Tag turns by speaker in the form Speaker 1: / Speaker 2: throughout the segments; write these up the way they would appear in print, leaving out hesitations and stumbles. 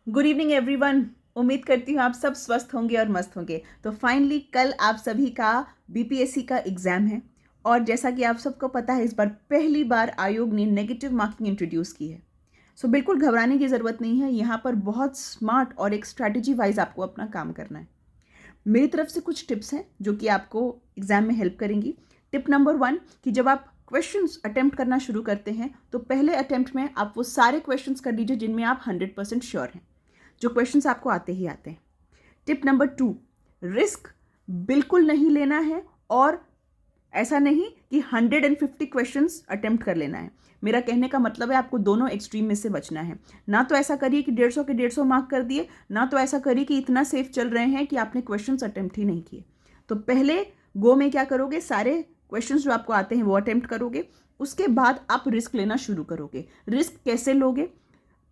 Speaker 1: Good evening everyone. उम्मीद करती हूँ आप सब स्वस्थ होंगे और मस्त होंगे। तो फाइनली कल आप सभी का बीपीएससी का एग्ज़ाम है और जैसा कि आप सबको पता है, इस बार पहली बार आयोग ने नेगेटिव मार्किंग इंट्रोड्यूस की है। सो बिल्कुल घबराने की ज़रूरत नहीं है। यहाँ पर बहुत स्मार्ट और एक स्ट्रैटेजी वाइज आपको अपना काम करना है। मेरी तरफ से कुछ टिप्स हैं जो कि आपको एग्ज़ाम में हेल्प करेंगी। टिप नंबर 1 कि जब आप क्वेश्चंस अटेम्प्ट करना शुरू करते हैं तो पहले अटेम्प्ट में आप वो सारे क्वेश्चंस कर लीजिए जिनमें आप 100% श्योर हैं, जो क्वेश्चंस आपको आते ही आते हैं। टिप नंबर 2, रिस्क बिल्कुल नहीं लेना है और ऐसा नहीं कि 150 क्वेश्चंस अटेम्प्ट कर लेना है। मेरा कहने का मतलब है आपको दोनों एक्सट्रीम में से बचना है। ना तो ऐसा करिए कि 150 के 150 मार्क कर दिए, ना तो ऐसा करिए कि इतना सेफ चल रहे हैं कि आपने क्वेश्चंस अटेम्प्ट ही नहीं किए। तो पहले गो में क्या करोगे, सारे क्वेश्चंस जो आपको आते हैं वो अटेम्प्ट करोगे। उसके बाद आप रिस्क लेना शुरू करोगे। रिस्क कैसे लोगे?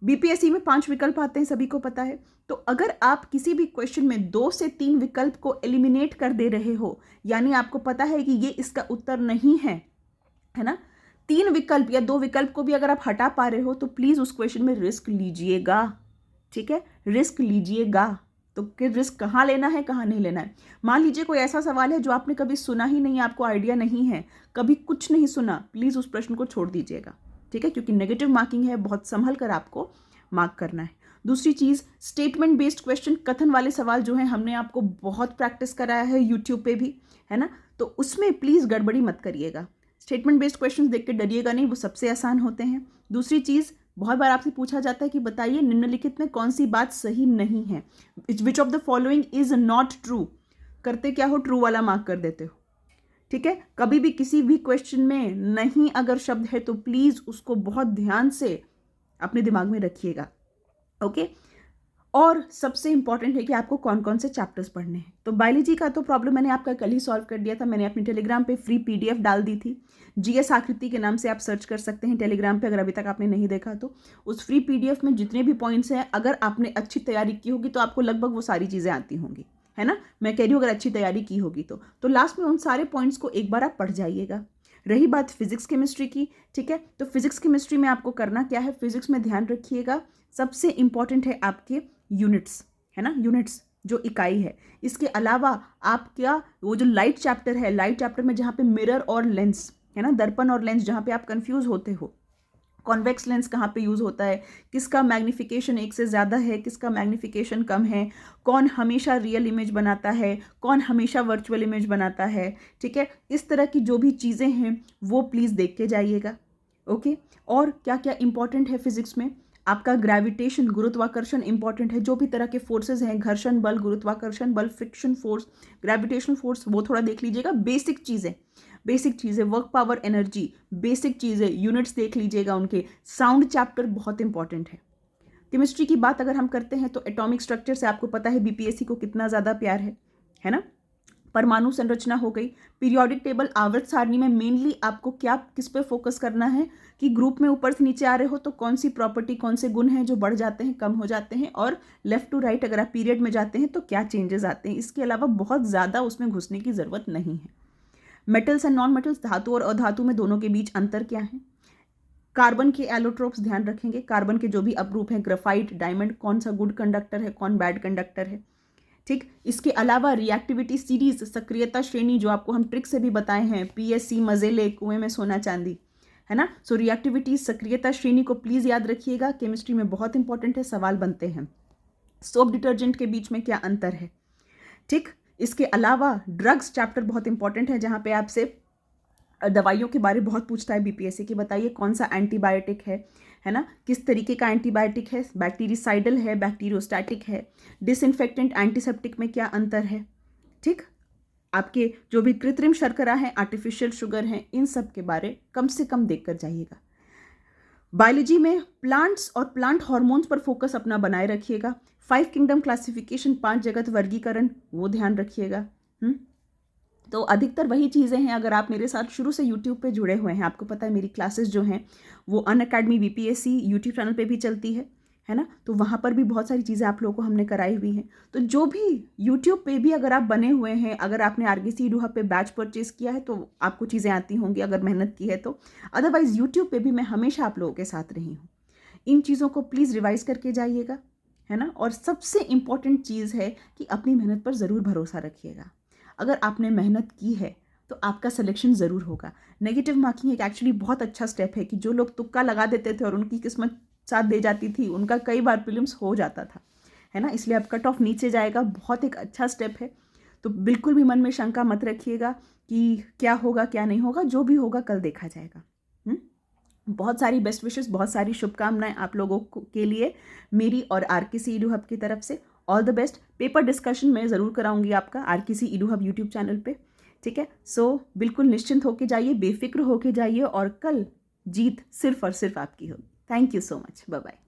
Speaker 1: बीपीएससी में 5 विकल्प आते हैं, सभी को पता है। तो अगर आप किसी भी क्वेश्चन में 2 से 3 विकल्प को एलिमिनेट कर दे रहे हो, यानी आपको पता है कि ये इसका उत्तर नहीं है ना, 3 विकल्प या 2 विकल्प को भी अगर आप हटा पा रहे हो तो प्लीज़ उस क्वेश्चन में रिस्क लीजिएगा। ठीक है, रिस्क लीजिएगा। तो कि रिस्क कहाँ लेना है, कहाँ नहीं लेना है। मान लीजिए कोई ऐसा सवाल है जो आपने कभी सुना ही नहीं, आपको आइडिया नहीं है, कभी कुछ नहीं सुना, प्लीज़ उस प्रश्न को छोड़ दीजिएगा। ठीक है, क्योंकि नेगेटिव मार्किंग है, बहुत संभल कर आपको मार्क करना है। दूसरी चीज़, स्टेटमेंट बेस्ड क्वेश्चन, कथन वाले सवाल जो हैं, हमने आपको बहुत प्रैक्टिस कराया है यूट्यूब पे भी, है ना। तो उसमें प्लीज़ गड़बड़ी मत करिएगा। स्टेटमेंट बेस्ड क्वेश्चन देख के डरिएगा नहीं, वो सबसे आसान होते हैं। दूसरी चीज़, बहुत बार आपसे पूछा जाता है कि बताइए निम्नलिखित में कौन सी बात सही नहीं है, which of the following is not true. करते क्या हो, ट्रू वाला मार्क कर देते हो। ठीक है, कभी भी किसी भी क्वेश्चन में नहीं अगर शब्द है तो प्लीज़ उसको बहुत ध्यान से अपने दिमाग में रखिएगा। ओके, और सबसे इंपॉर्टेंट है कि आपको कौन कौन से चैप्टर्स पढ़ने हैं। तो बायोलॉजी का तो प्रॉब्लम मैंने आपका कल ही सॉल्व कर दिया था। मैंने अपने टेलीग्राम पे फ्री पीडीएफ डाल दी थी। जीएस आकृति के नाम से आप सर्च कर सकते हैं टेलीग्राम पे, अगर अभी तक आपने नहीं देखा तो। उस फ्री पीडीएफ में जितने भी पॉइंट्स हैं, अगर आपने अच्छी तैयारी की होगी तो आपको लगभग वो सारी चीज़ें आती होंगी, है ना। मैं कह रही हूँ अगर अच्छी तैयारी की होगी तो लास्ट में उन सारे पॉइंट्स को एक बार आप पढ़ जाइएगा। रही बात फिजिक्स केमिस्ट्री की, ठीक है, तो फिजिक्स केमिस्ट्री में आपको करना क्या है, फिजिक्स में ध्यान रखिएगा, सबसे इंपॉर्टेंट है आपके यूनिट्स, है ना, यूनिट्स जो इकाई है। इसके अलावा आप क्या, वो जो लाइट चैप्टर है, लाइट चैप्टर में जहाँ पे मिरर और लेंस है ना, दर्पण और लेंस, जहाँ पे आप कंफ्यूज होते हो, कॉन्वेक्स लेंस कहाँ पे यूज़ होता है, किसका मैग्नीफिकेशन 1 से ज़्यादा है, किसका मैग्नीफिकेशन कम है, कौन हमेशा रियल इमेज बनाता है, कौन हमेशा वर्चुअल इमेज बनाता है। ठीक है, इस तरह की जो भी चीज़ें हैं वो प्लीज़ देख के जाइएगा। ओके, और क्या क्या इंपॉर्टेंट है फिजिक्स में, आपका ग्रेविटेशन, गुरुत्वाकर्षण इंपॉर्टेंट है। जो भी तरह के फोर्सेज हैं, घर्षण बल, गुरुत्वाकर्षण बल, फ्रिक्शन फोर्स, ग्रेविटेशनल फोर्स, वो थोड़ा देख लीजिएगा। बेसिक चीज़ें, वर्क पावर एनर्जी, बेसिक चीज़ें, यूनिट्स देख लीजिएगा उनके। साउंड चैप्टर बहुत इंपॉर्टेंट है। केमिस्ट्री की बात अगर हम करते हैं तो एटॉमिक स्ट्रक्चर से आपको पता है बीपीएससी को कितना ज़्यादा प्यार है ना। परमाणु संरचना हो गई, पीरियोडिक टेबल, आवर्त सारणी में मेनली आपको क्या, किस पे फोकस करना है कि ग्रुप में ऊपर से नीचे आ रहे हो तो कौन सी प्रॉपर्टी, कौन से गुण हैं जो बढ़ जाते हैं, कम हो जाते हैं, और लेफ्ट टू राइट अगर आप पीरियड में जाते हैं तो क्या चेंजेस आते हैं। इसके अलावा बहुत ज़्यादा उसमें घुसने की ज़रूरत नहीं है। मेटल्स एंड नॉन मेटल्स, धातु और अधातु में दोनों के बीच अंतर क्या है। कार्बन के एलोट्रोप्स ध्यान रखेंगे, कार्बन के जो भी अपरूप हैं, ग्राफाइट, डायमंड, कौन सा गुड कंडक्टर है, कौन बैड कंडक्टर है। ठीक, इसके अलावा रिएक्टिविटी सीरीज, सक्रियता श्रेणी, जो आपको हम ट्रिक से भी बताए हैं, पीएससी, मजेले, कुएं में सोना चांदी, है ना। सो रिएक्टिविटी, सक्रियता श्रेणी को प्लीज याद रखिएगा, केमिस्ट्री में बहुत इंपॉर्टेंट है, सवाल बनते हैं। सोप डिटर्जेंट के बीच में क्या अंतर है। ठीक, इसके अलावा ड्रग्स चैप्टर बहुत इंपॉर्टेंट है, जहाँ पे आपसे दवाइयों के बारे बहुत पूछता है बीपीएससी की। बताइए कौन सा एंटीबायोटिक है ना, किस तरीके का एंटीबायोटिक है, बैक्टीरिसाइडल है, बैक्टीरियोस्टैटिक है, डिसइंफेक्टेंट, एंटीसेप्टिक में क्या अंतर है। ठीक, आपके जो भी कृत्रिम शर्करा है, आर्टिफिशियल शुगर है, इन सब के बारे कम से कम देख कर जाइएगा। बायोलॉजी में प्लांट्स और प्लांट हार्मोन्स पर फोकस अपना बनाए रखिएगा। 5 किंगडम क्लासिफिकेशन, 5 जगत वर्गीकरण, वो ध्यान रखिएगा। तो अधिकतर वही चीज़ें हैं। अगर आप मेरे साथ शुरू से यूट्यूब पे जुड़े हुए हैं, आपको पता है मेरी क्लासेस जो हैं वो अनअकैडमी बीपीएससी यूट्यूब चैनल पे भी चलती है ना। तो वहाँ पर भी बहुत सारी चीज़ें आप लोगों को हमने कराई हुई हैं। तो जो भी यूट्यूब पे भी अगर आप बने हुए हैं, अगर आपने आरगीसी डूहा पे बैच परचेज किया है तो आपको चीज़ें आती होंगी, अगर मेहनत की है तो। अदरवाइज़ यूट्यूब पे भी मैं हमेशा आप लोगों के साथ रही हूँ। इन चीज़ों को प्लीज़ रिवाइज़ करके जाइएगा, है ना। और सबसे इम्पॉर्टेंट चीज़ है कि अपनी मेहनत पर ज़रूर भरोसा रखिएगा। अगर आपने मेहनत की है तो आपका सिलेक्शन ज़रूर होगा। नेगेटिव मार्किंग एक एक्चुअली बहुत अच्छा स्टेप है कि जो लोग तुक्का लगा देते थे और उनकी किस्मत साथ दे जाती थी, उनका कई बार प्रीलिम्स हो जाता था, है ना। इसलिए अब कट ऑफ नीचे जाएगा, बहुत एक अच्छा स्टेप है। तो बिल्कुल भी मन में शंका मत रखिएगा कि क्या होगा क्या नहीं होगा, जो भी होगा कल देखा जाएगा। बहुत सारी बेस्ट विशेस, बहुत सारी शुभकामनाएं आप लोगों के लिए मेरी और आरकेसी ईडू हब की तरफ से। All the best. Paper discussion मैं ज़रूर कराऊंगी आपका RKC Edu hub YouTube channel पे, ठीक है। सो बिल्कुल निश्चिंत होके जाइए, बेफिक्र होके जाइए और कल जीत सिर्फ और सिर्फ आपकी होगी। Thank you so much. Bye bye.